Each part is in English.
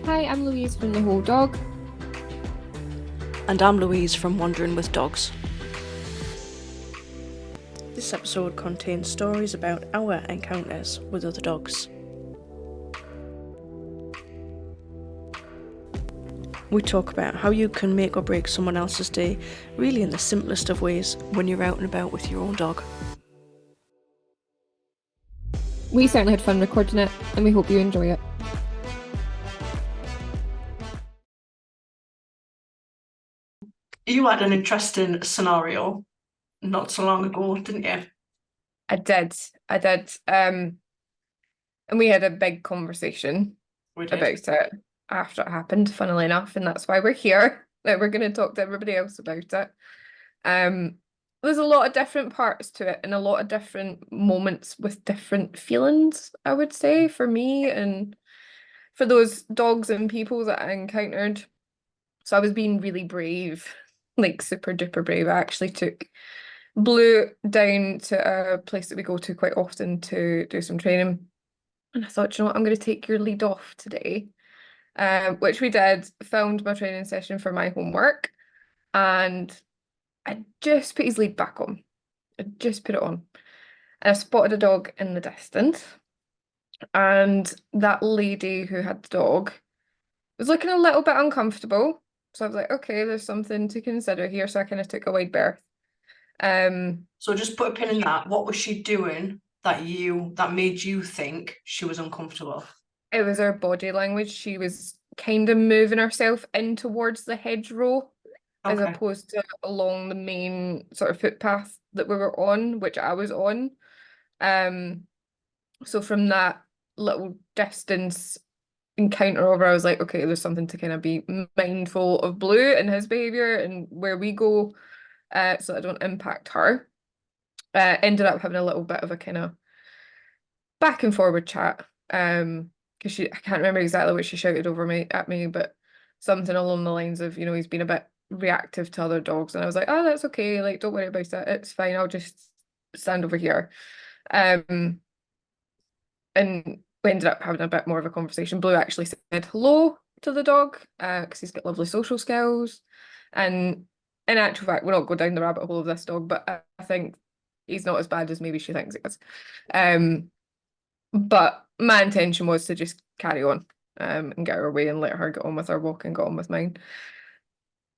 Hi, I'm Louise from The Whole Dog. And I'm Louise from Wandering with Dogs. This episode contains stories about our encounters with other dogs. We talk about how you can make or break someone else's day, really in the simplest of ways, when you're out and about with your own dog. We certainly had fun recording it, and we hope you enjoy it. You had an interesting scenario not so long ago, didn't you? I did. And we had a big conversation We did. about it after it happened, funnily enough, and that's why we're here. That we're going to talk to everybody else about it. There's a lot of different parts to it and a lot of different moments with different feelings, I would say, for me and for those dogs and people that I encountered. So I was being really brave, like super duper brave. I actually took Blue down to a place that we go to quite often to do some training. And I thought, you know what, I'm going to take your lead off today. Which we did, filmed my training session for my homework, and I just put his lead back on. I just put it on. And I spotted a dog in the distance. And that lady who had the dog was looking a little bit uncomfortable. So I was like, okay, there's something to consider here. So I kind of took a wide berth. So just put a pin in that. What was she doing that made you think she was uncomfortable? It was her body language. She was kind of moving herself in towards the hedgerow as Okay. opposed to along the main sort of footpath that we were on, which I was on. So from that little distance encounter over, I was like, okay, there's something to kind of be mindful of Blue and his behavior and where we go, so I don't impact her. Ended up having a little bit of a kind of back and forward chat. Because I can't remember exactly what she shouted over me at me, but something along the lines of, you know, he's been a bit reactive to other dogs, and I was like, oh, that's okay, like don't worry about it, it's fine, I'll just stand over here. And we ended up having a bit more of a conversation. Blue actually said hello to the dog, because he's got lovely social skills. And in actual fact, we'll not go down the rabbit hole of this dog, but I think he's not as bad as maybe she thinks he is. But my intention was to just carry on, and get her away and let her get on with her walk and get on with mine.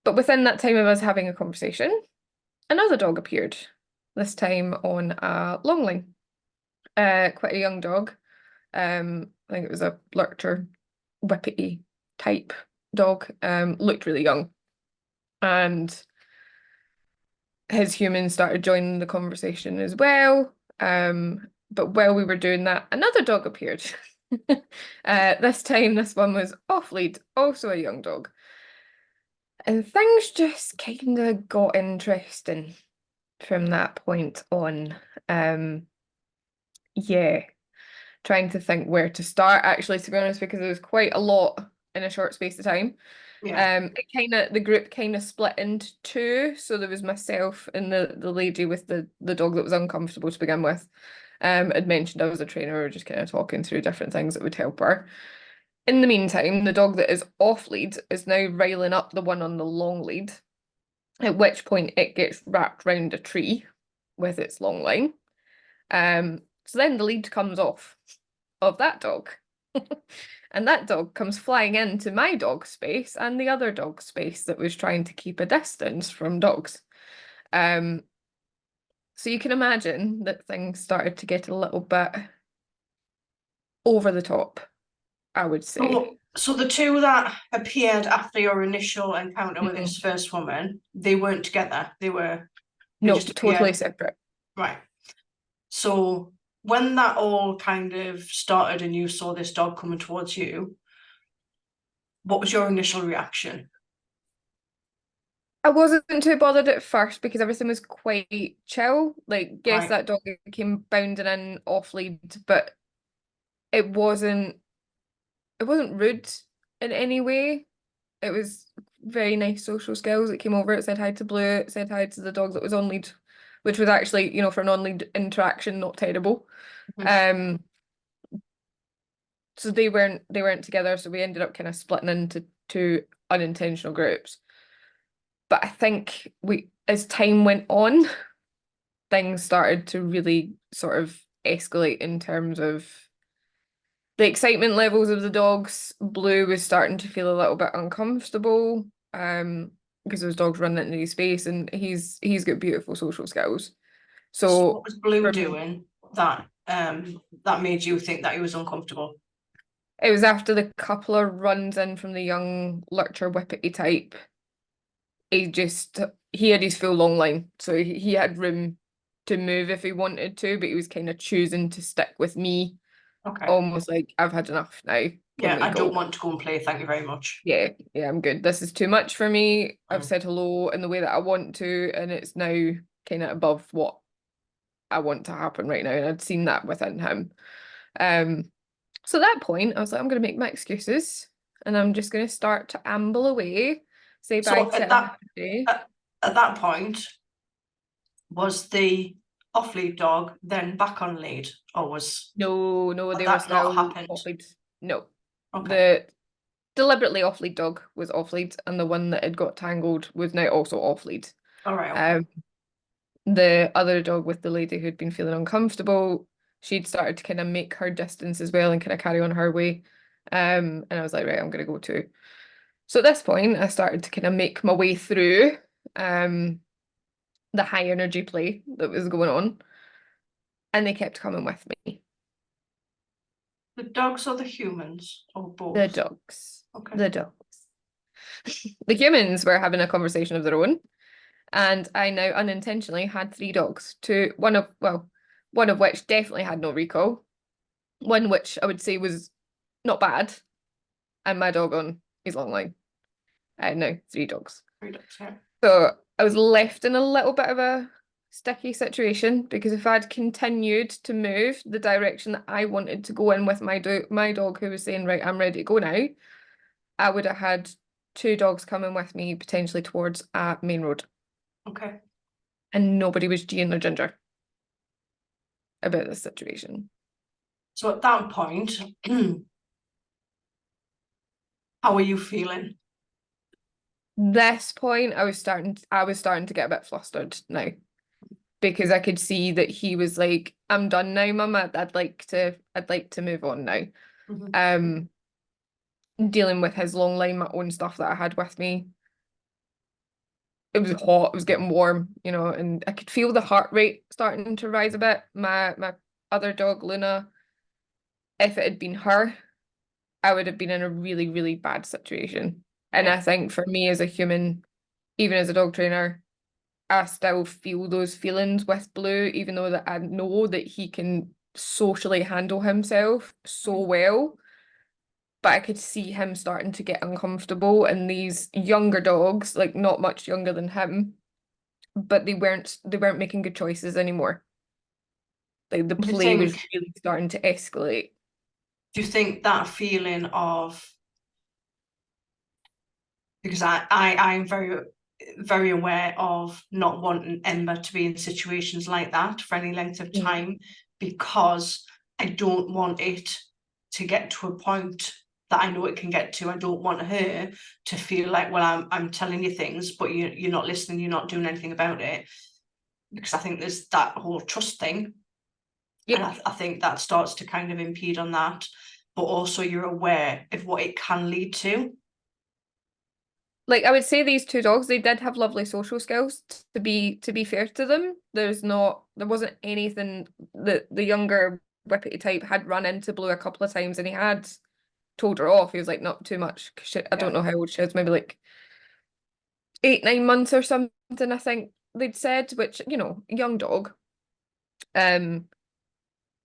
But within that time of us having a conversation, another dog appeared, this time on a long line. Quite a young dog. I think it was a lurcher, whippety type dog. Looked really young. And his humans started joining the conversation as well. But while we were doing that, another dog appeared. This time, this one was off lead, also a young dog. And things just kind of got interesting from that point on. Yeah, trying to think where to start, actually, to be honest, because there was quite a lot in a short space of time. Yeah. The group kind of split into two. So there was myself and the lady with the dog that was uncomfortable to begin with. Had mentioned I was a trainer, we were just kind of talking through different things that would help her. In the meantime, the dog that is off lead is now riling up the one on the long lead, at which point it gets wrapped round a tree with its long line. So then the lead comes off of that dog. And that dog comes flying into my dog space and the other dog space that was trying to keep a distance from dogs. So you can imagine that things started to get a little bit over the top, I would say. So the two that appeared after your initial encounter with this first woman, they weren't together. They No, just totally appeared. separate. Right. So when that all kind of started and you saw this dog coming towards you, what was your initial reaction? I wasn't too bothered at first because everything was quite chill. Like, yes, Right. that dog came bounding in off lead, but it wasn't rude in any way. It was very nice social skills. It came over, it said hi to Blue, it said hi to the dog that was on lead, which was actually, you know, for non-lead interaction, not terrible. Mhm. Um, So they weren't together, so we ended up kind of splitting into two unintentional groups. But I think as time went on, things started to really sort of escalate in terms of the excitement levels of the dogs. Blue was starting to feel a little bit uncomfortable, because those dogs run into his space, and he's got beautiful social skills. So what So was Blue for me, doing that that made you think that he was uncomfortable? it was after the couple of runs in from the young lurcher whippety type. He had his full long line, so he had room to move if he wanted to, but he was kind of choosing to stick with me, Okay. almost like I've had enough now. Can Yeah, we I don't go? want to go and play, thank you very much. Yeah, yeah, I'm good. This is too much for me. I've Mm. said hello in the way that I want to, and it's now kind of above what I want to happen right now. And I'd seen that within him. Um, so at that point, I was like, I'm gonna make my excuses and I'm just gonna start to amble away, say bye So to everybody. at that point, was the off lead dog then back on lead, or No, no, had they were that not still happened? off lead. No. Okay. The deliberately off lead dog was off lead, and the one that had got tangled was now also off lead. All right. Okay. Um, the other dog with the lady who'd been feeling uncomfortable, she'd started to kind of make her distance as well and kind of carry on her way. And I was like, right, I'm gonna go too. So at this point, I started to kind of make my way through the high energy play that was going on, and they kept coming with me. The dogs or the humans or The both? dogs. Okay. The dogs. The humans were having a conversation of their own, and I now unintentionally had three dogs. One of which definitely had no recall, one which I would say was not bad, and my dog on his long line. No, three dogs. Three dogs. Yeah. So I was left in a little bit of a sticky situation because if I'd continued to move the direction that I wanted to go in with my dog who was saying, right, I'm ready to go now, I would have had two dogs coming with me potentially towards a main road. Okay. And nobody was G or Ginger about this situation. So at that point, how are you feeling? This point, I was starting to get a bit flustered now because I could see that he was like, "I'm done now, Mum. I'd like to move on now." Mhm. Um, Dealing with his long line, my own stuff that I had with me. It was hot. It was getting warm, and I could feel the heart rate starting to rise a bit. My other dog, Luna, if it had been her, I would have been in a really, really bad situation. And Yeah. I think for me as a human, even as a dog trainer, I still feel those feelings with Blue, even though that I know that he can socially handle himself so well. But I could see him starting to get uncomfortable, and these younger dogs, like not much younger than him, but they weren't making good choices anymore. Like the Do you play was think really starting to escalate. do you think that feeling of, because I'm very aware of not wanting Emma to be in situations like that for any length of Mm. time, because I don't want it to get to a point that I know it can get to. I don't want her to feel like, well, I'm telling you things, but you're not listening, you're not doing anything about it. Because I think there's that whole trust thing. And Yep. I think that starts to kind of impede on that. But also you're aware of what it can lead to. Like I would say these two dogs, they did have lovely social skills to be fair to them. There wasn't anything that the younger whippety type had run into Blue a couple of times and he had told her off. He was like, not too much. 'Cause I don't Yeah. know how old she is, maybe like 8, 9 months or something, I think they'd said, which, young dog. Um,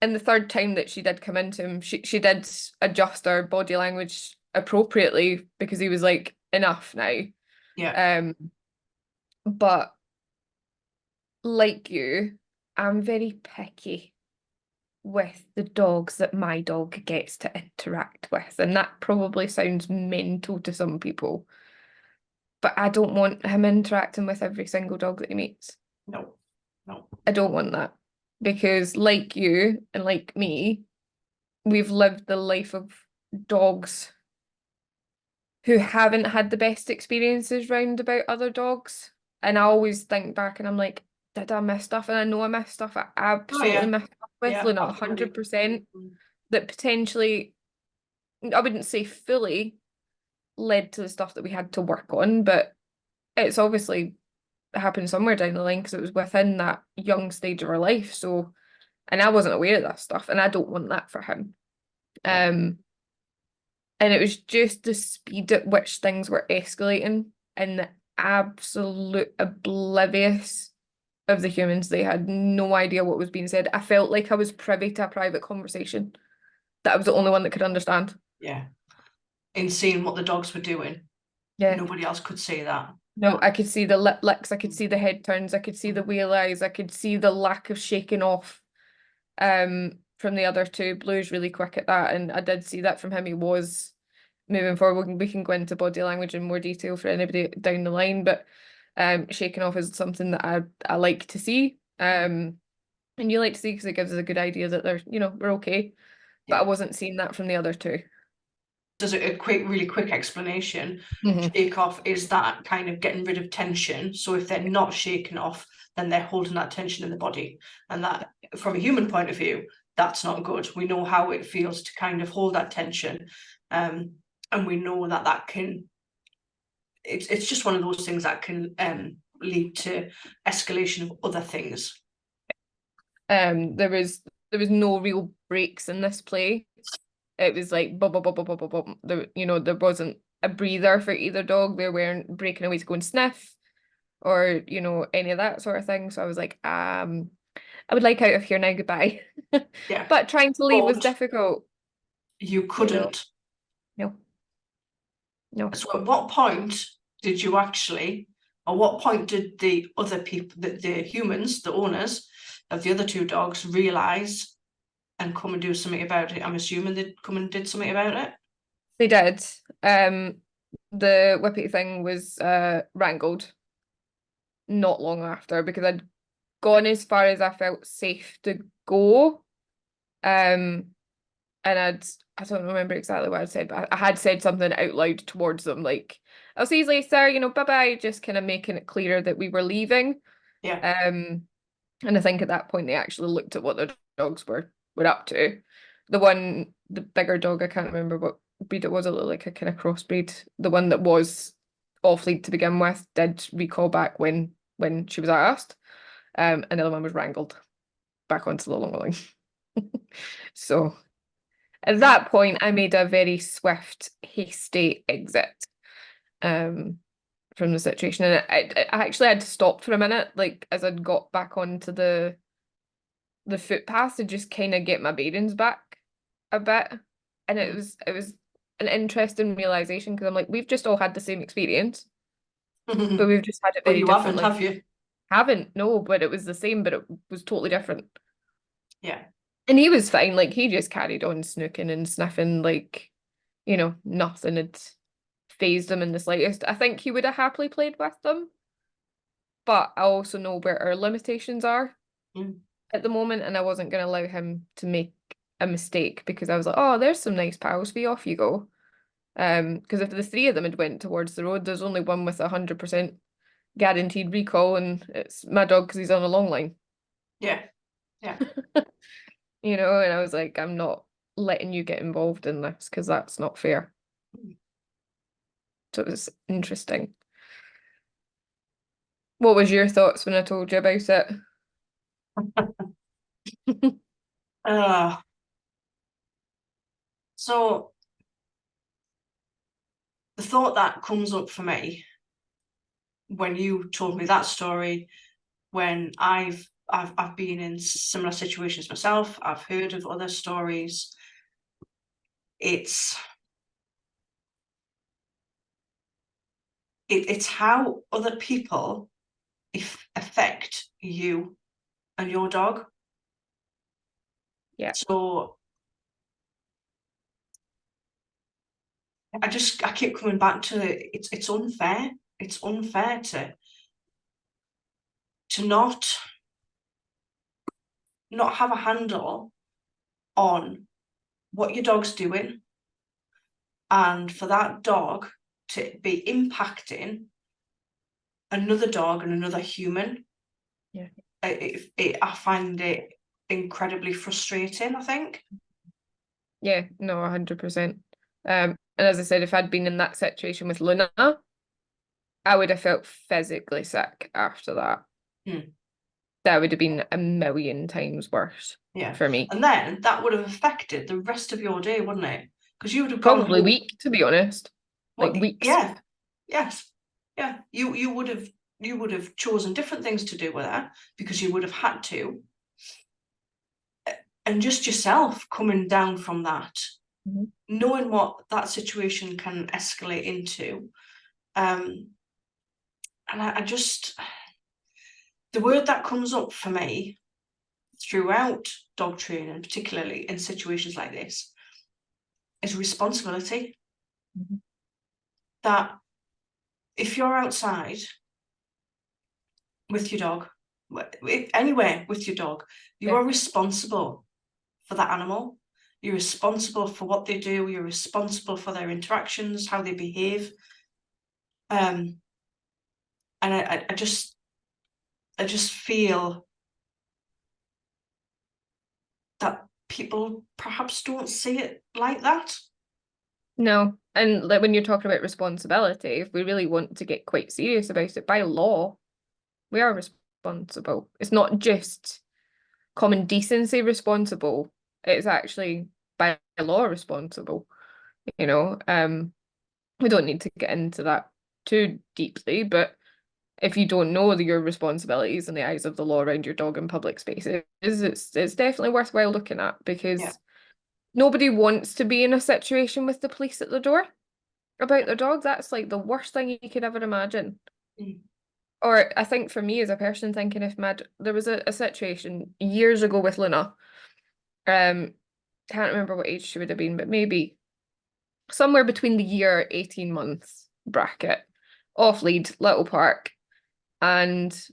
and the third time that she did come into him, she did adjust her body language appropriately because he was like, enough now. Yeah. Um, but like you, I'm very picky with the dogs that my dog gets to interact with. And that probably sounds mental to some people, but I don't want him interacting with every single dog that he meets. No. No. I don't want that because, like you and like me, we've lived the life of dogs who haven't had the best experiences round about other dogs. And I always think back and I'm like, did I miss stuff? And I know I missed stuff. I Oh absolutely yeah, missed stuff with yeah, Luna, absolutely. 100%, that potentially, I wouldn't say fully led to the stuff that we had to work on, but it's obviously happened somewhere down the line because it was within that young stage of our life. So, and I wasn't aware of that stuff, and I don't want that for him. Yeah, Um, and it was just the speed at which things were escalating and the absolute oblivious of the humans. They had no idea what was being said. I felt like I was privy to a private conversation that I was the only one that could understand. yeah. In seeing what the dogs were doing, Yeah. nobody else could see that. No, I could see the lip licks, I could see the head turns, I could see the Mm. whale eyes, I could see the lack of shaking off from the other two. Blue's really quick at that, and I did see that from him. He was moving forward. We can go into body language in more detail for anybody down the line, but shaking off is something that I like to see. And you like to see because it gives us a good idea that we're okay. But I Yeah. wasn't seeing that from the other two. Does a quick, really quick explanation. Mhm. Shake off is that kind of getting rid of tension. So if they're not shaken off, then they're holding that tension in the body. And that, from a human point of view, that's not good. We know how it feels to kind of hold that tension. And we know that that can, it's just one of those things that can lead to escalation of other things. There was no real breaks in this play. It was like bum bum bum bum bum bum bum. There wasn't a breather for either dog. They weren't breaking away to go and sniff or any of that sort of thing. So I was like, I would like out of here now, goodbye. Yeah. But trying to leave was But difficult, you you know. couldn't. No, no. So at what point did you actually, or what point did the other people, the humans, the owners of the other two dogs, realise and come and do something about it? I'm assuming they'd come and did something about it. They did. Um, the whippy thing was wrangled not long after because I'd gone as far as I felt safe to go. Um, and I don't remember exactly what I'd said, but I had said something out loud towards them, like, I'll see you later, bye-bye, just kind of making it clearer that we were leaving. Yeah. And I think at that point they actually looked at what their dogs were up to. The bigger dog, I can't remember what breed it was. It looked like a kind of crossbreed. The one that was off lead to begin with did recall back when she was asked. And the other one was wrangled back onto the long line. So at that point, I made a very swift, hasty exit um, from the situation, and I actually had to stop for a minute, like as I'd got back onto the footpath to just kind of get my bearings back a bit, and it was an interesting realization because I'm like, we've just all had the same experience, but we've just had it But very you haven't, differently. have you? Haven't, no, but it was the same, but it was totally different. Yeah. And he was fine, like he just carried on snooking and sniffing, like nothing had phased him in the slightest. I think he would have happily played with them, but I also know where our limitations are Mm. at the moment, and I wasn't going to allow him to make a mistake because I was like, oh, there's some nice pals, be off you go. Because if the three of them had went towards the road, there's only one with 100% guaranteed recall, and it's my dog because he's on a long line. Yeah. Yeah. And I was like, I'm not letting you get involved in this because that's not fair. So it was interesting. What was your thoughts when I told you about it? Uh, so the thought that comes up for me when you told me that story, when I've been in similar situations myself, I've heard of other stories. It's it's how other people affect you and your dog. Yeah. So I keep coming back to it. It's unfair. It's unfair to not have a handle on what your dog's doing, and for that dog to be impacting another dog and another human. Yeah. I find it incredibly frustrating, I think. Yeah, no, 100%. And as I said, if I'd been in that situation with Luna, I would have felt physically sick after that. Hmm. That would have been a million times worse Yeah. for me. And then that would have affected the rest of your day, wouldn't it? Because you would have gone Probably home. week, to be honest. Like What? weeks. Yeah. Yes. Yeah. You would have chosen different things to do with her because you would have had to. And just yourself coming down from that, Mhm. knowing what that situation can escalate into. And I just, the word that comes up for me throughout dog training, particularly in situations like this, is responsibility. Mhm. That if you're outside with your dog, anywhere with your dog, you Yeah. are responsible for that animal. You're responsible for what they do. You're responsible for their interactions, how they behave. And I just feel that people perhaps don't see it like that. No. And like when you're talking about responsibility, if we really want to get quite serious about it, by law, we are responsible. It's not just common decency responsible. It's actually by law responsible, you know. We don't need to get into that too deeply, but if you don't know your responsibilities in the eyes of the law around your dog in public spaces, it's definitely worthwhile looking at Yeah. because nobody wants to be in a situation with the police at the door about their dog. That's like the worst thing you could ever imagine. Mm. Or I think for me as a person thinking if there was a situation years ago with Luna, can't remember what age she would have been, but maybe somewhere between the year 18 months bracket, off lead, little park, and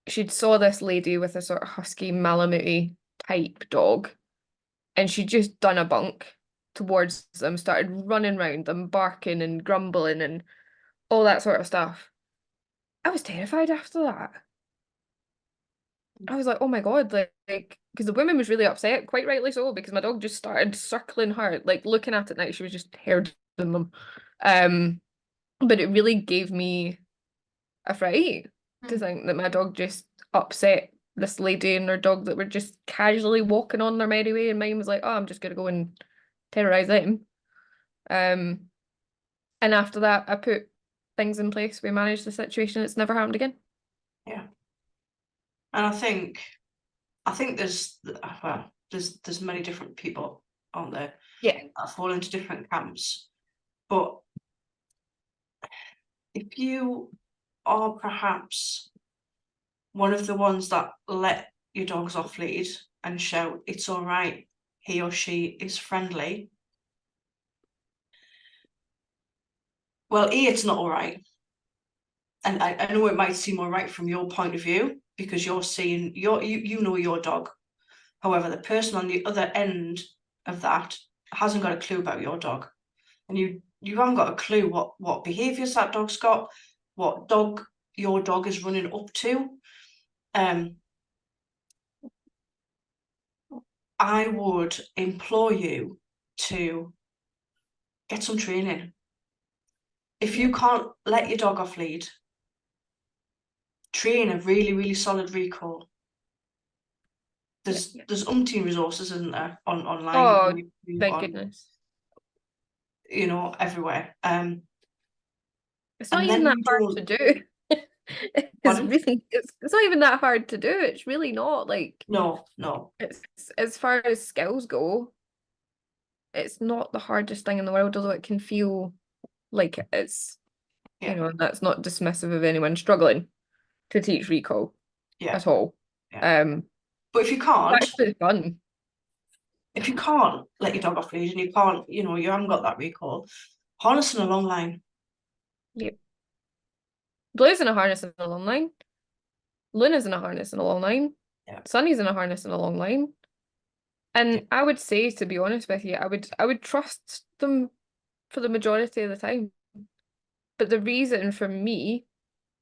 she'd saw this lady with a sort of husky Malamute type dog, and she'd just done a bunk towards them, started running around them, barking and grumbling and all that sort of stuff. I was terrified after that. I was like, oh my God, like, because the woman was really upset, quite rightly so, because my dog just started circling her, like looking at it now, she was just herding them. Um, but it really gave me a fright to Mm. think that my dog just upset this lady and her dog that were just casually walking on their merry way, and mine was like, oh, I'm just gonna go and terrorize them. Um, and after that, I put things in place. We managed the situation. It's never happened again. Yeah. And I think there's well, there's many different people, aren't there, Yeah. that fall into different camps. But if you are perhaps one of the ones that let your dogs off lead and shout it's all right, he or she is friendly. Well, it's not all right. And I know it might seem all right from your point of view because you're seeing you know your dog. However, the person on the other end of that hasn't got a clue about your dog. And you haven't got a clue what behaviours that dog's got, what dog your dog is running up to. I would implore you to get some training. If Yeah. you can't let your dog off lead, train a really, really solid recall. Yeah. There's umpteen resources, isn't there, online Oh, on YouTube, thank on goodness. everywhere. It's not And even then that you hard to don't. do. It's Pardon? really it's not even that hard to do. It's really not like No, no. it's as far as skills go, it's not the hardest thing in the world, although it can feel like it is. Yeah, That's not dismissive of anyone struggling to teach recall yeah, at all. yeah. Um, But it's actually fun. if you can't let your dog off lead and you can't, you haven't got that recall, harnessing a long line. Yep. Blue's in a harness in a long line. Luna's in a harness in a long line. Yeah, Sunny's in a harness in a long line. And I would say, to be honest with you, I would trust them for the majority of the time. But the reason for me,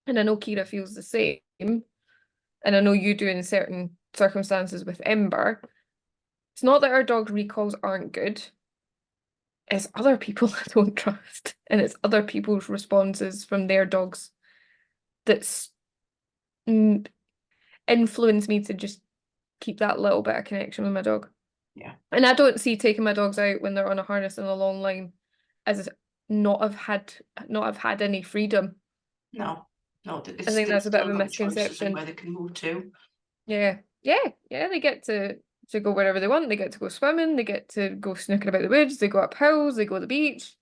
and I know Kira feels the same, and I know you do in certain circumstances with Ember, it's not that our dog recalls aren't good. It's other people I don't trust, and it's other people's responses from their dogs that's influence me to just keep that little bit of connection with my dog. Yeah. And I don't see taking my dogs out when they're on a harness in a long line as not have had any freedom. No, no, I it's think that's a bit still of a got choices of misconception. where they can move to. Yeah. Yeah, they get to go wherever they want. They get to go swimming, they get to go snooking about the woods, they go up hills, they go to the beach.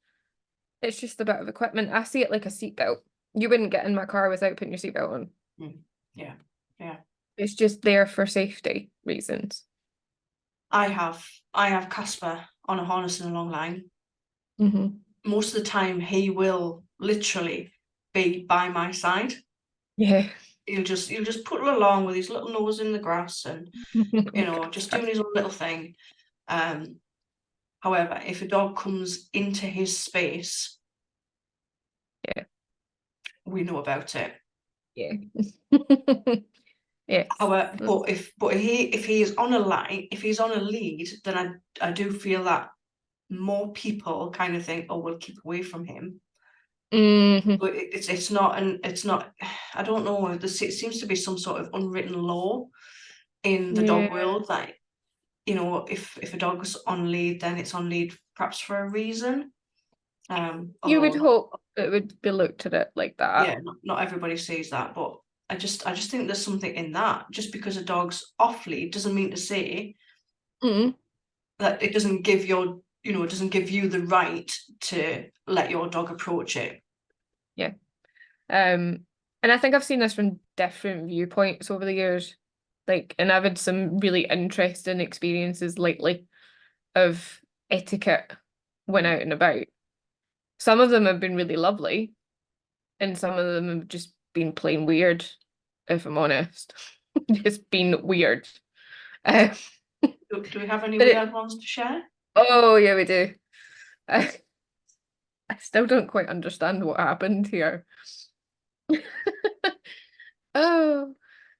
It's just a bit of equipment. I see it like a seatbelt. You wouldn't get in my car without putting your seatbelt on. Yeah, yeah. It's just there for safety reasons. I have Casper on a harness in a long line. Mm-hmm. Most of the time, he will literally be by my side. Yeah. He'll just put her along with his little nose in the grass and just doing his own little thing. However, if a dog comes into his space, Yeah. we know about it. Yeah. Yes. However, if he is on a line, if he's on a lead, then I do feel that more people kind of think, oh, we'll keep away from him. Mm-hmm. But it's not. I don't know. It seems to be some sort of unwritten law in the dog Yeah. world that if a dog's on lead, then it's on lead perhaps for a reason. You would Although hope it would be looked at it like that. yeah, not everybody sees that, but I just think there's something in that. Just because a dog's off lead doesn't mean to say Mm. that it doesn't give it doesn't give you the right to let your dog approach it. Yeah. And I think I've seen this from different viewpoints over the years. Like, and I've had some really interesting experiences lately of etiquette when out and about. Some of them have been really lovely, and some of them have just been plain weird, if I'm honest. Just been weird. Um, Do we have any but weird ones to share? oh yeah, we do. I, I still don't quite understand what happened here. Oh,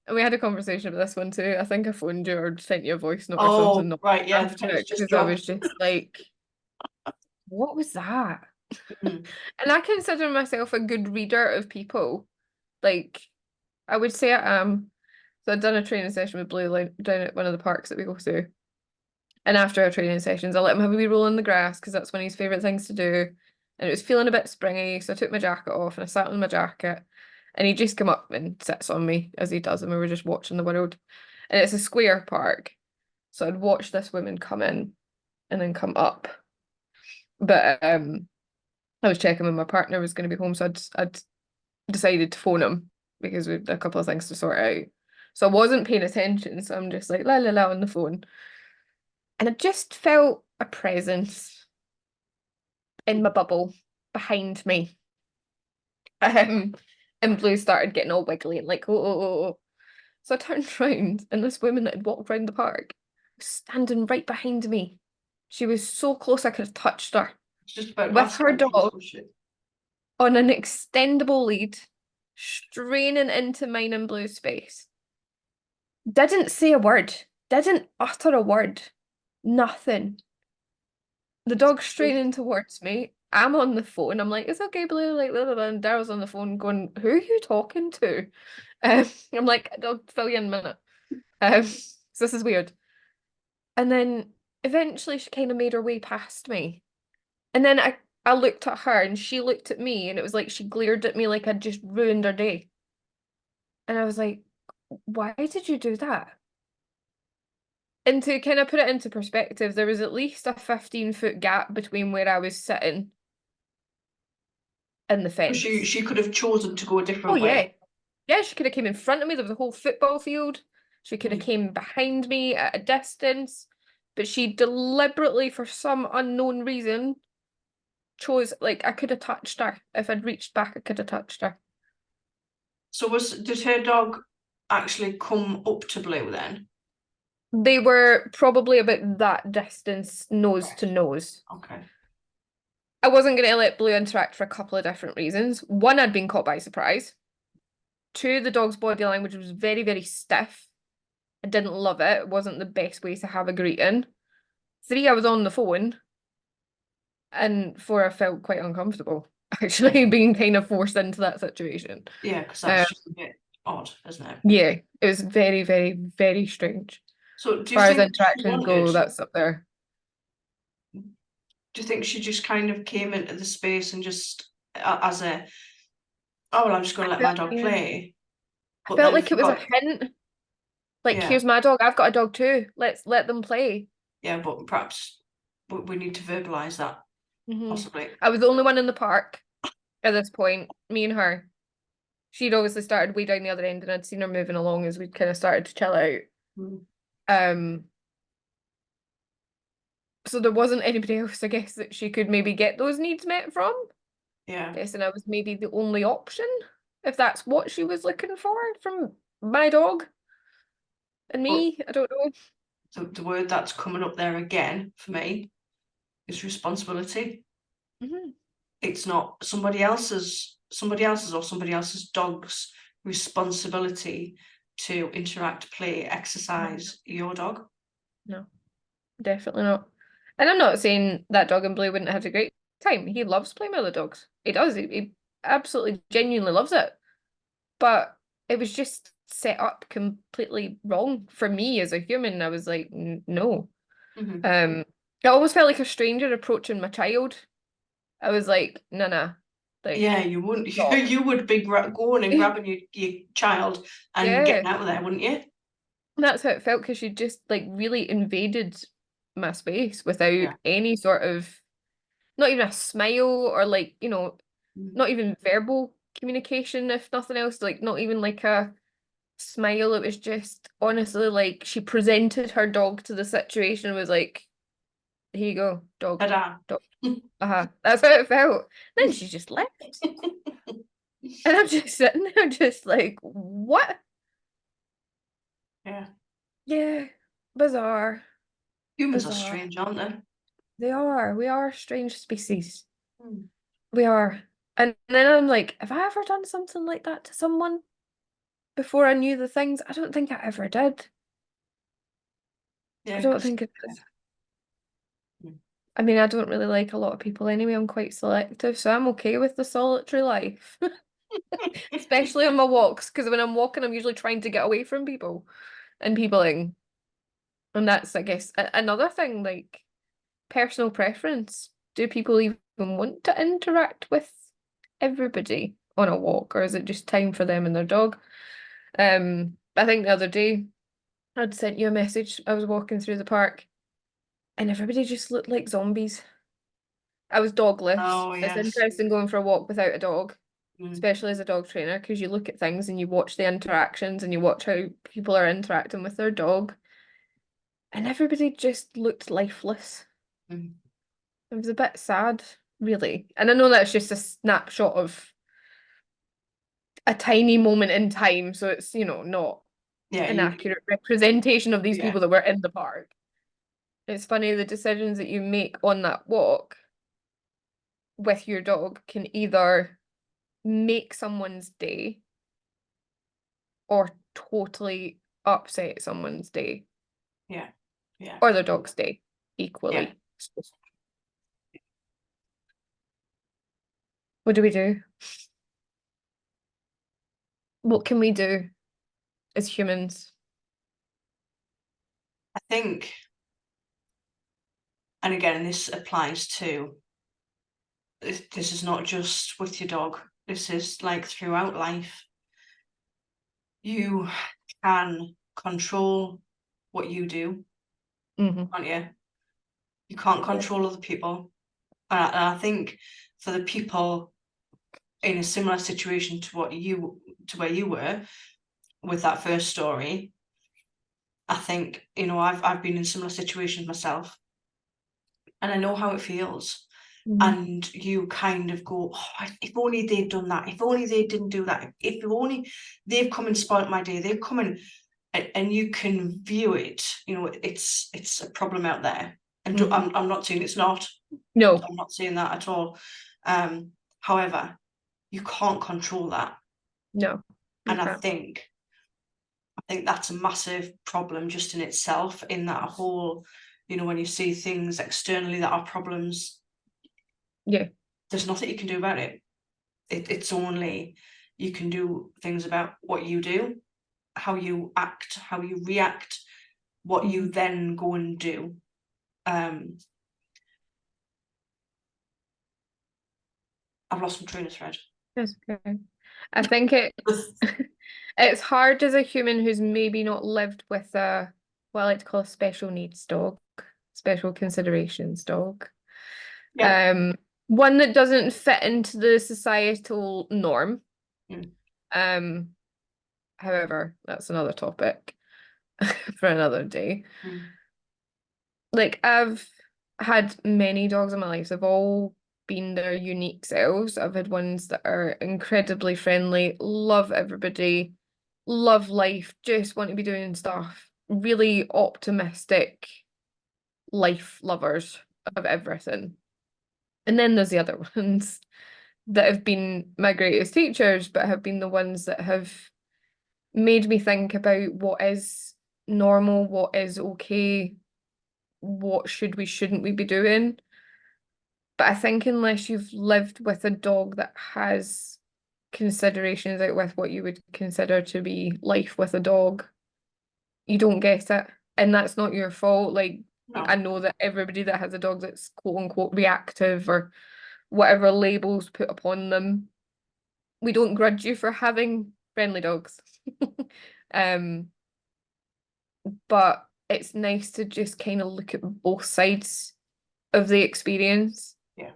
and we had a conversation about this one too. I think I phoned you or sent you a voice note or something Oh, not right, yeah, the after pen's it just because I was dropped. just like, what was that? Mm. And I consider myself a good reader of people. Like, I would say I am. So I'd done a training session with Blue down at one of the parks that we go to. And after our training sessions, I let him have a wee roll in the grass because that's one of his favourite things to do. And it was feeling a bit springy, so I took my jacket off and I sat on my jacket. And he just come up and sits on me as he does, and we were just watching the world. And it's a square park. So I'd watch this woman come in and then come up. But I was checking when my partner was going to be home, so I'd decided to phone him because we had a couple of things to sort out. So I wasn't paying attention, so I'm just like la la la on the phone. And I just felt a presence in my bubble behind me. Um, and Blue started getting all wiggly and like, oh. So I turned around and this woman that had walked around the park was standing right behind me. She was so close I could have touched her It's just about to with ask her how close dog was she. on an extendable lead, straining into mine and Blue's space. Didn't say a word, didn't utter a word, nothing. The dog's straining towards me. I'm on the phone. I'm like, it's okay, Blue. Like, blah, blah, blah. And Daryl's on the phone going, who are you talking to? I'm like, I'll fill you in a minute. So this is weird. And then eventually she kind of made her way past me. And then I looked at her and she looked at me and it was like she glared at me like I'd just ruined her day. And I was like, why did you do that? And to kind of put it into perspective, there was at least a 15-foot gap between where I was sitting and the So fence. she could have chosen to go a Oh different yeah. way. Yeah, she could have came in front of me. There was a whole football field. She could have Mm. came behind me at a distance. But she deliberately, for some unknown reason, chose like I could have touched her. If I'd reached back, I could have touched her. So did her dog actually come up to Blue then? They were probably about that distance, nose to Right. nose. Okay. I wasn't going to let Blue interact for a couple of different reasons. One, I'd been caught by surprise. Two, the dog's body language was very, very stiff. I didn't love it. It wasn't the best way to have a greeting. Three, I was on the phone. And four, I felt quite uncomfortable, actually, being kind of forced into that situation. Yeah, because Um, that's just a bit odd, isn't it? yeah, it was very, very, very strange. So As do you far as think she interactions wanted, go, that's up there. do you think she just kind of came into the space and just as a, oh, well, I'm just going to let my dog Yeah. play, I but felt then like it was a forgot, hint. Like, yeah, here's my dog. I've got a dog too. Let's let them play. yeah, but perhaps we need to verbalise that, Hmm. possibly. I was the only one in the park at this point, me and her. She'd obviously started way down the other end, and I'd seen her moving along as we'd kind of started to chill out. Mm. Um, so there wasn't anybody else, I guess, that she could maybe get those needs met from. Yeah, Guessing I was maybe the only option, if that's what she was looking for from my dog and but me. I don't know. the word that's coming up there again for me is responsibility. Hmm. It's not somebody else's or somebody else's dog's responsibility to interact, play, exercise your dog. No, definitely not. And I'm not saying that dog and Blue wouldn't have a great time. He loves playing with other dogs. He does. He absolutely genuinely loves it. But it was just set up completely wrong for me as a human. I was like, No. Mhm. Um, I almost felt like a stranger approaching my child. I was like, nah, like, Yeah, you wouldn't. stop. You would be going and grabbing your child and Yeah. getting out of there, wouldn't you? And that's how it felt because she just like really invaded my space without Yeah. any sort of, not even a smile or like, Mm. not even verbal communication, if nothing else, like not even like a smile. It was just honestly like she presented her dog to the situation and was like, here you go, dog, Ta-da. dog. That's how it felt. Then she just left. And I'm just sitting there just like, what? Yeah. Yeah, bizarre, Humans are bizarre. strange, aren't they? They are. We are a strange species. Mm. We are. And then I'm like, have I ever done something like that to someone before I knew the things? I don't think I ever did. I Yeah, don't because think it is. I mean, I don't really like a lot of people anyway. I'm quite selective, so I'm okay with the solitary life, especially on my walks, because when I'm walking, I'm usually trying to get away from people and peopling. And that's, I guess, another thing, like personal preference. Do people even want to interact with everybody on a walk, or is it just time for them and their dog? I think the other day I'd sent you a message. I was walking through the park and everybody just looked like zombies. I was dogless. oh It's yes. interesting going for a walk without a dog, Mm. especially as a dog trainer, because you look at things and you watch the interactions and you watch how people are interacting with their dog, and everybody just looked lifeless. Mm. It was a bit sad, really. And I know that's just a snapshot of a tiny moment in time, so it's, not Yeah, an you. accurate representation of these Yeah, people that were in the park. It's funny the decisions that you make on that walk with your dog can either make someone's day or totally upset someone's day yeah, yeah, or their dog's day yeah. equally. So what do we do? What can we do as humans? I think, and again, this applies to this is not just with your dog. This is like throughout life. You can control what you do, Hmm. can't you? You can't Yeah. control other people. And I think for the people in a similar situation to where you were with that first story, I think, I've been in similar situations myself and I know how it feels. Hmm. And you kind of go, oh, if only they'd done that, if only they didn't do that, if only they've come and spoilt my day, they've come and and you can view it, you know, it's a problem out there. And Mhm. I'm not saying it's not. No, I'm not saying that at all. However, you can't control that. no, you And can't. I think that's a massive problem just in itself, in that whole, you know, when you see things externally that are problems, Yeah. there's nothing you can do about it. It's only you can do things about what you do, how you act, how you react, what you Mhm. then go and do. I've lost my train of thread. That's okay. I think it's hard as a human who's maybe not lived with a, what I like to call a special needs dog, special considerations dog. Yeah. Um, One that doesn't fit into the societal norm. Mm. Um, However, that's another topic for another day. Mm. Like I've had many dogs in my life. They've all been their unique selves. I've had ones that are incredibly friendly, love everybody, love life, just want to be doing stuff, really optimistic life lovers of everything. And then there's the other ones that have been my greatest teachers, but have been the ones that have made me think about what is normal, what is okay, what shouldn't we be doing. But I think unless you've lived with a dog that has considerations out with what you would consider to be life with a dog, you don't get it. And that's not your fault. Like, I No, know that everybody that has a dog that's quote unquote reactive or whatever labels put upon them, we don't grudge you for having friendly dogs. Um, but it's nice to just kind of look at both sides of the experience. yeah,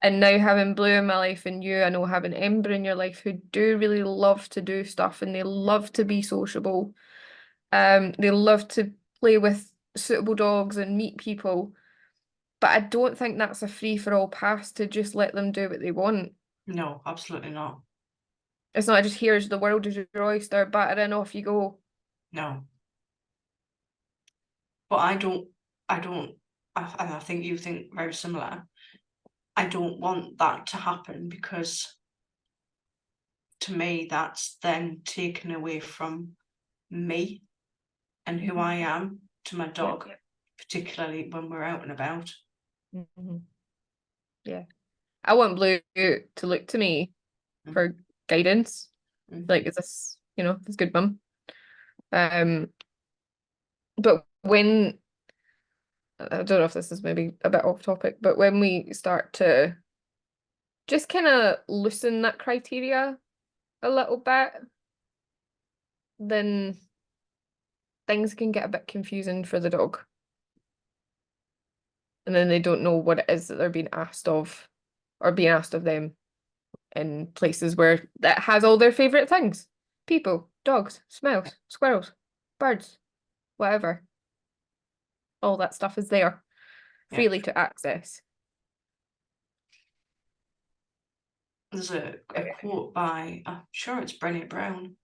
And now having Blue in my life and you, I know having Ember in your life who do really love to do stuff and they love to be sociable. They love to play with suitable dogs and meet people. But I don't think that's a free for all pass to just let them do what they want. no, absolutely not. It's not just here's the world is your oyster, batter in, off you go. No, but I don't, and I think you think very similar. I don't want that to happen, because to me, that's then taken away from me and who I Mhm. am to my Yeah. dog, particularly when we're out and about. Mhm. Yeah. I want Blue to look to me Mm. for guidance. Mm. Like, is this, this good mum? Um, but when I don't know if this is maybe a bit off topic, but when we start to just kind of loosen that criteria a little bit, then things can get a bit confusing for the dog. And then they don't know what it is that they're being asked of or being asked of them in places where that has all their favorite things. People, dogs, smells, squirrels, birds, whatever. All that stuff is there Yeah, freely to access. there's a quote by, I'm sure it's Brené Brown.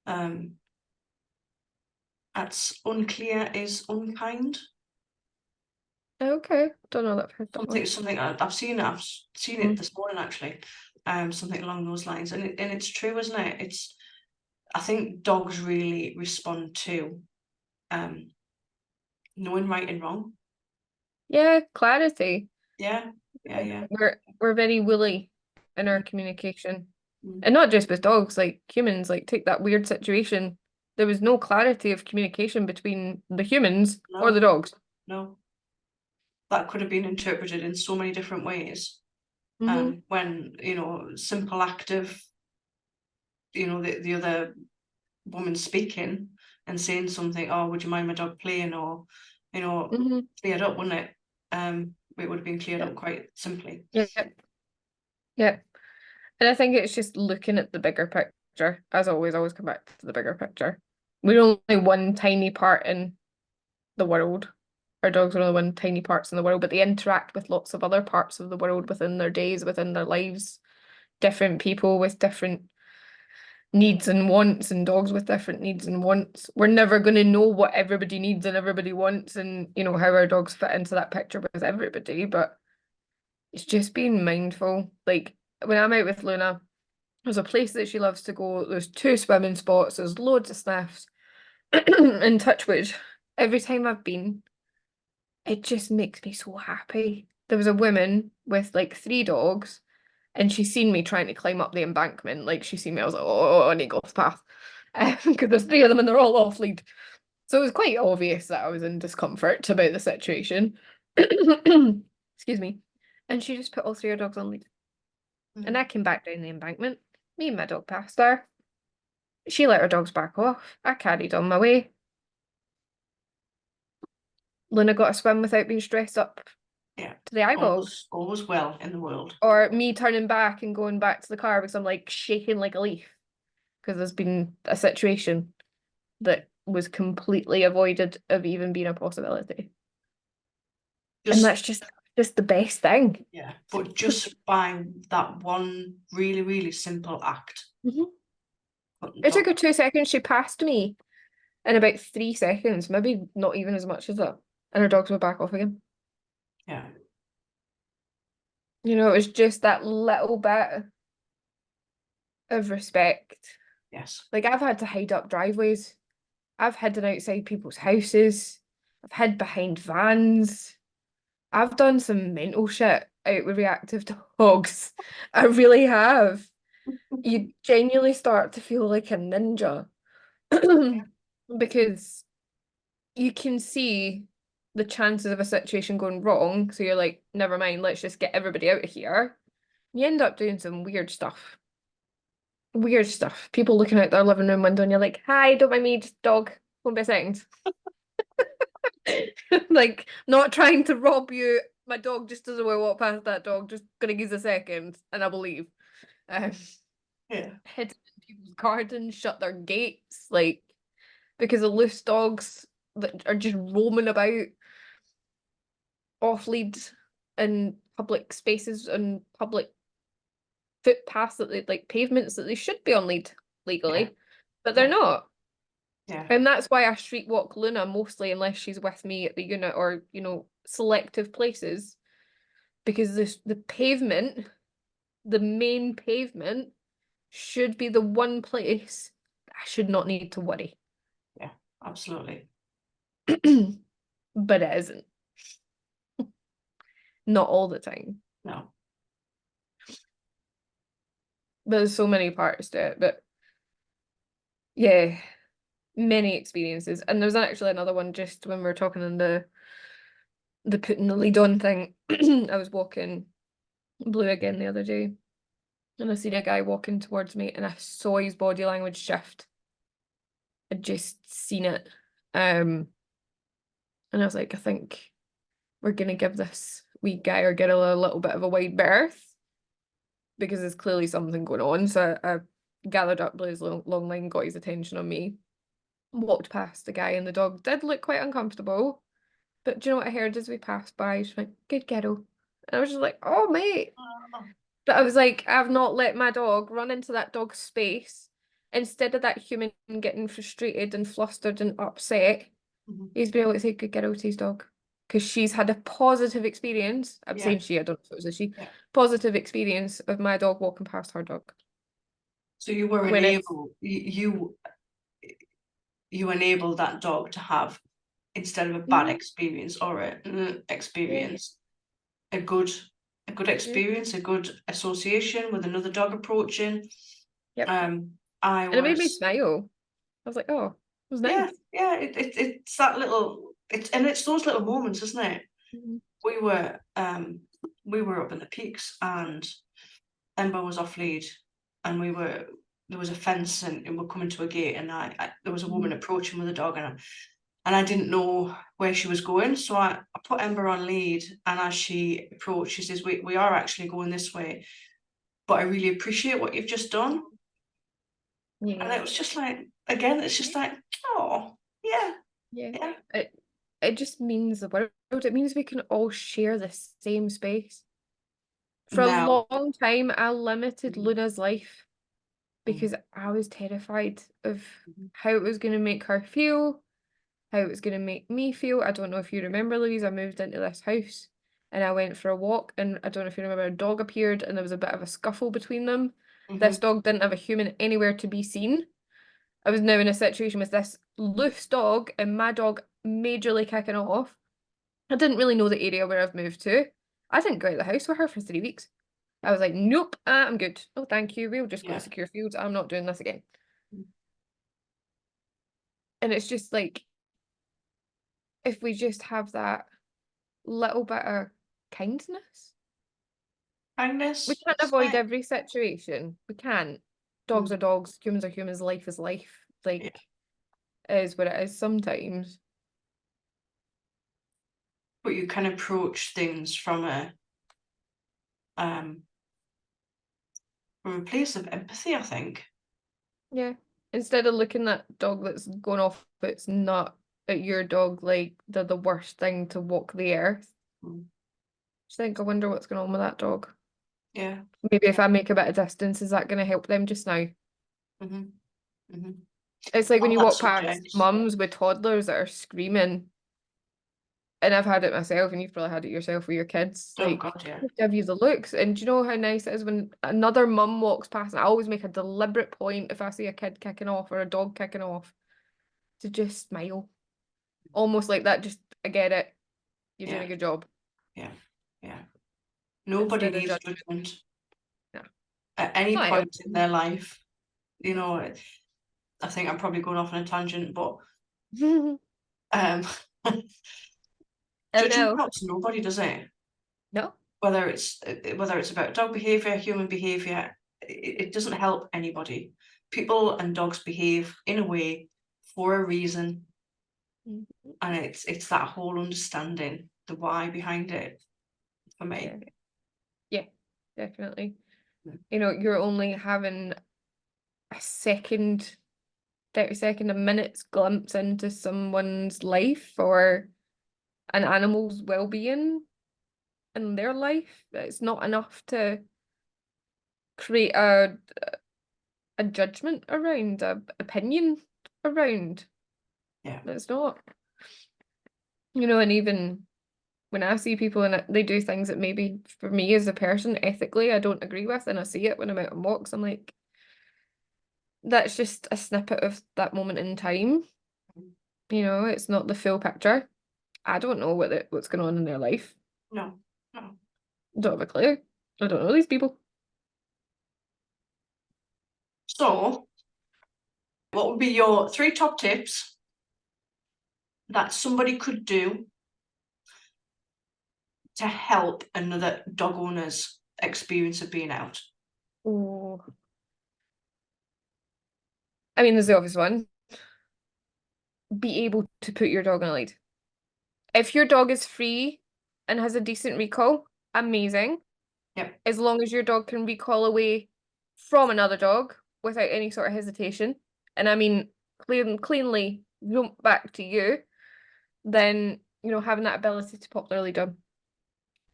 Um, that's unclear is unkind. Okay, don't know that I've heard that one. Something I've seen it. I've seen it Mm. this morning actually. Something along those lines, and it's true, isn't it? It's, I think dogs really respond to um knowing right and wrong. Yeah, clarity. Yeah, yeah, yeah. We're very woolly in our Mm. communication. Mm. And not just with dogs, like humans, like take that weird situation. There was no clarity of communication between the humans or the No, dogs. no, that could have been interpreted in so many different ways. Hmm. When, you know, simple act of, you know, the other woman speaking and saying something, oh, would you mind my dog playing, or, you know, Hmm. cleared up, wouldn't it? It would have been cleared Yeah. up quite simply. Yeah. Yeah. And I think it's just looking at the bigger picture. As always come back to the bigger picture. We're only one tiny part in the world. Our dogs are only one tiny parts in the world, but they interact with lots of other parts of the world within their days, within their lives, different people with different needs and wants, and dogs with different needs and wants. We're never going to know what everybody needs and everybody wants, and how our dogs fit into that picture with everybody. But it's just being mindful. Like when I'm out with Luna, there's a place that she loves to go. There's 2 swimming spots. There's loads of sniffs. In Touchwood, every time I've been, it just makes me so happy. There was a woman with like 3 dogs, and she's seen me trying to climb up the embankment. Like she's seen me, I was like, oh, I need to go off the path. Because there's 3 of them and they're all off lead. So it was quite obvious that I was in discomfort about the situation. Excuse me. And she just put all 3 of her dogs on lead. And I came back down the embankment. Me and my dog passed her. She let her dogs back off. I carried on my way. Luna got a swim without being stressed up Yeah. to the eyeballs. All's well in the world. Or me turning back and going back to the car because I'm like shaking like a leaf. Because there's been a situation that was completely avoided of even being a possibility. And that's just the best thing. Yeah, but just by that one really, really simple act. It took her 2 seconds. She passed me in about 3 seconds, maybe not even as much as that. And her dogs were back off again. Yeah. It was just that little bit of respect. Yes. Like I've had to hide up driveways. I've hidden outside people's houses. I've hid behind vans. I've done some mental shit out with reactive dogs. I really have. You genuinely start to feel like a ninja because you can see the chances of a situation going wrong. So you're like, never mind, let's just get everybody out of here. You end up doing some weird stuff. Weird stuff. People looking out their living room window and you're like, hi, don't mind me, just dog. Won't be a second. Like, not trying to rob you. My dog just doesn't want to walk past that dog. Just gonna give us a second and I will leave. Yeah. Hid in people's gardens, shut their gates, like, because of loose dogs that are just roaming about off lead in public spaces and public footpaths that they like pavements that they should be on lead legally, but they're not. Yeah. And that's why I street walk Luna mostly unless she's with me at the unit or, selective places. Because the pavement, the main pavement, should be the one place I should not need to worry. Yeah, absolutely. But it isn't. Not all the time. No. There's so many parts to it, but yeah, many experiences. And there's actually another one just when we were talking in the putting the lead on thing. I was walking Blue again the other day, and I seen a guy walking towards me, and I saw his body language shift. I'd just seen it. And I was like, I think we're gonna give this wee guy or girl a little bit of a wide berth because there's clearly something going on. So I gathered up Blue's long line, got his attention on me, walked past the guy, and the dog did look quite uncomfortable. But do you know what I heard as we passed by? She went, good girl. And I was just like, oh, mate. But I was like, I've not let my dog run into that dog's space. Instead of that human getting frustrated and flustered and upset, he's been able to say good girl to his dog. Because she's had a positive experience. I'm saying she, I don't know if it was a she. Positive experience of my dog walking past her dog. So you were you enabled that dog to have, instead of a bad experience or an experience, a good experience, a good association with another dog approaching. Yep. And it made me smile. I was like, oh, it was nice. Yeah, it's that little, it's those little moments, isn't it? We were up in the peaks and Ember was off lead, and there was a fence and we're coming to a gate, and there was a woman approaching with a dog, and I didn't know where she was going, so I put Ember on lead, and as she approached, she says, we are actually going this way, but I really appreciate what you've just done. And it was just like, again, it's just like, oh, yeah. It just means the world. It means we can all share the same space. For a long time, I limited Luna's life because I was terrified of Mhm. how it was going to make her feel, how it was going to make me feel. I don't know if you remember, Louise, I moved into this house and I went for a walk, and I don't know if you remember, a dog appeared and there was a bit of a scuffle between them. This Mhm. dog didn't have a human anywhere to be seen. I was now in a situation with this loose dog and my dog majorly kicking off. I didn't really know the area where I've moved to. I didn't go out of the house with her for 3 weeks. I was like, nope, I'm good. Oh, thank you. We'll just go to Yeah. secure fields. I'm not doing this again. Mm. And it's just like, if we just have that little bit of kindness, we Kindness. can't It's avoid like, every situation. We can't. Dogs mm, are dogs, humans are humans, life is life. yeah. Like, it is what it is sometimes. But you can approach things um from a place of empathy, I think. Yeah. Instead of looking at dog that's going off its nut at your dog like they're the worst thing to walk the earth. Mm. Just think, I wonder what's going on with that dog. Yeah. Maybe if I make a bit of distance, is that going to help them just now? Mm-hmm. Mm-hmm. It's like when On you that walk past subject. mums with toddlers that are screaming, and I've had it myself, and you've probably had it yourself with your kids. Oh Like, God, yeah. they give you the looks, and do you know how nice it is when another mum walks past? And I always make a deliberate point if I see a kid kicking off or a dog kicking off to just smile, almost like that. Just, I get it. You're doing Yeah. a good job, Yeah. Yeah. Nobody instead of needs judging. judgment Yeah, at it's any not point in their helpful. life. You know, I think I'm probably going off on a tangent, but um Oh judgment no, helps nobody, does it? no. Whether it's about dog behavior, human behavior, it doesn't help anybody. People and dogs behave in a way for a reason, Mhm. and it's that whole understanding the why behind it for Yeah, me. yeah, definitely. Mm. You're only having a second, 30-second, a minute's glimpse into someone's life or an animal's well-being in their life. It's not enough to create a judgment around, a opinion around. Yeah. It's not. And even when I see people and they do things that maybe for me as a person ethically I don't agree with, and I see it when I'm out on walks, I'm like, that's just a snippet of that moment in time. It's not the full picture. I don't know what's going on in their life. No, no. Don't have a clue. I don't know these people. So, what would be your 3 top tips that somebody could do to help another dog owner's experience of being out? Oh, I mean, there's the obvious one. Be able to put your dog on a lead. If your dog is free and has a decent recall, amazing. Yep, As long as your dog can recall away from another dog without any sort of hesitation, and I mean cleanly back to you, then having that ability to pop their lead on,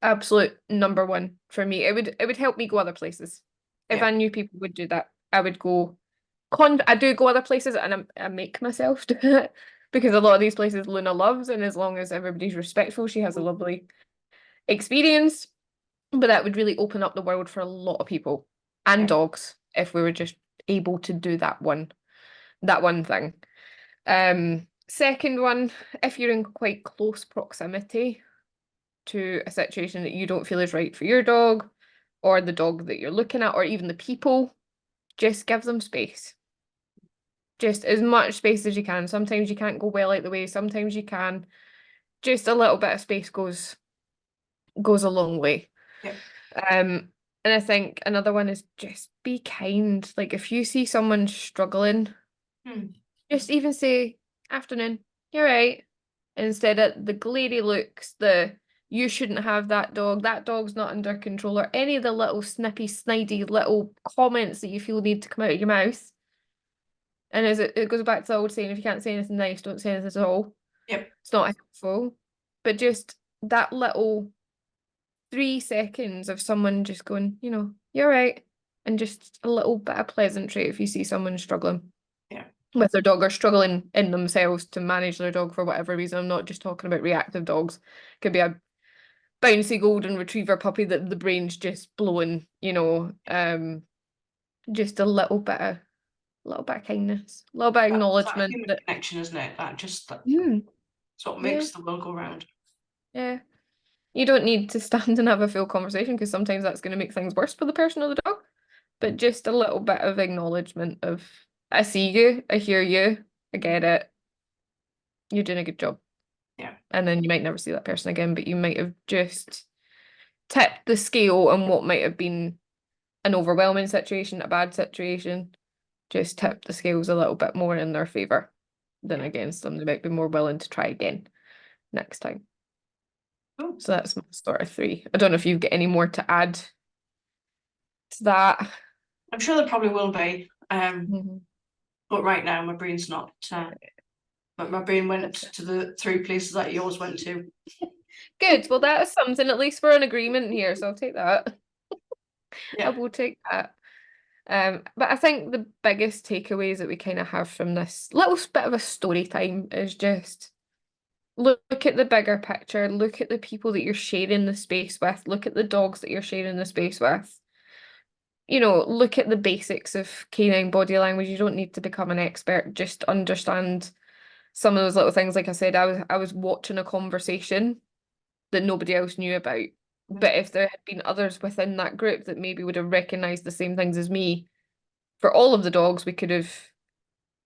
absolute number one for me. It would help me go other places. If I yep, knew people would do that, I would go. I do go other places, and I make myself do it because a lot of these places Luna loves, and as long as everybody's respectful, she has a mhm, lovely experience. But that would really open up the world for a lot of people and yep, dogs if we were just able to do that one thing. Second one, if you're in quite close proximity to a situation that you don't feel is right for your dog or the dog that you're looking at or even the people, just give them space. Just as much space as you can. Sometimes you can't go well out the way, sometimes you can. Just a little bit of space goes a long way. yep, Um, and I think another one is just be kind. Like if you see someone struggling, mm, just even say, afternoon, you're right. Instead of the glary looks, the you shouldn't have that dog's not under control, or any of the little snippy, snidey little comments that you feel need to come out of your mouth. And as it goes back to the old saying, if you can't say anything nice, don't say anything at all. yep, It's not helpful. But just that little 3 seconds of someone just going, you're right. and just a little bit of pleasantry if you see someone struggling Yeah. with their dog or struggling in themselves to manage their dog for whatever reason. I'm not just talking about reactive dogs. It could be a bouncy golden retriever puppy that the brain's just blowing, you know. Just a little bit of kindness, a little bit of That's that acknowledgement human that connection, isn't it? That's mm, what yeah, makes the world go round. yeah. You don't need to stand and have a full conversation because sometimes that's going to make things worse for the person or the dog. But just a little bit of acknowledgement of I see you, I hear you, I get it, you're doing a good job. Yeah. And then you might never see that person again, but you might have just tipped the scale on what might have been an overwhelming situation, a bad situation, just tipped the scales a little bit more in their favor than Yeah. against them. They might be more willing to try again next time. Cool. So that's my sort of 3. I don't know if you've got any more to add to that. I'm sure there probably will be. Mhm. But right now my brain's not. But my brain went to the 3 places that yours went to. Good. Well, that is something. At least we're in agreement here, so I'll take that. I Yeah. will take that. But I think the biggest takeaways that we kind of have from this little bit of a story time is just look at the bigger picture, look at the people that you're sharing the space with, look at the dogs that you're sharing the space with. You know, look at the basics of canine body language. You don't need to become an expert, just understand some of those little things. Like I said, I was watching a conversation that nobody else knew about. Mhm. But if there had been others within that group that maybe would have recognized the same things as me, for all of the dogs, we could have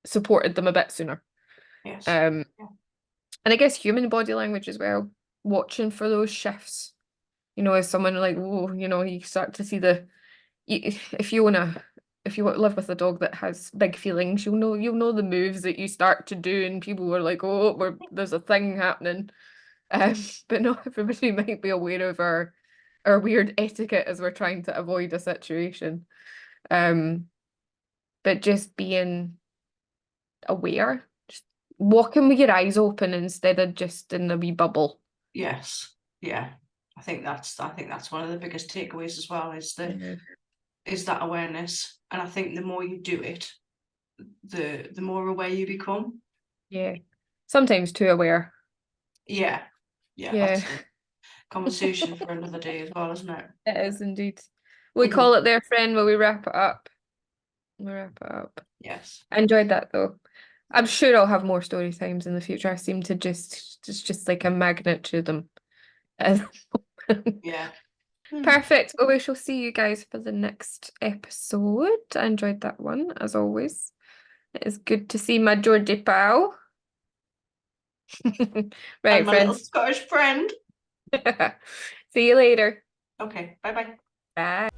supported them a bit sooner. Yes. Um, Yeah. and I guess human body language as well, watching for those shifts. You know, as someone like, oh, you know, you start to see if you wanna if you live with a dog that has big feelings, you'll know the moves that you start to do, and people were like, oh, there's a thing happening. Um, but not everybody might be aware of our weird etiquette as we're trying to avoid a situation. Um, but just being aware, just walking with your eyes open instead of just in a wee bubble. Yes. Yeah. I think that's one of the biggest takeaways as well Yeah. is that awareness. And I think the more you do it, the more aware you become. Yeah. Sometimes too aware. Yeah. Yeah, Yeah, that's a conversation for another day as well, isn't it? it is indeed. We Mhm. call it there, friend. Will we wrap it up? We'll wrap it up. Yes. I enjoyed that though. I'm sure I'll have more story times in the future. I seem to just like a magnet to them. Yeah. Hmm. Perfect. Well, we shall see you guys for the next episode. I enjoyed that one, as always. It is good to see my Georgie pal. And Right, my little friends. Scottish friend. See you later. Okay, bye bye. Bye.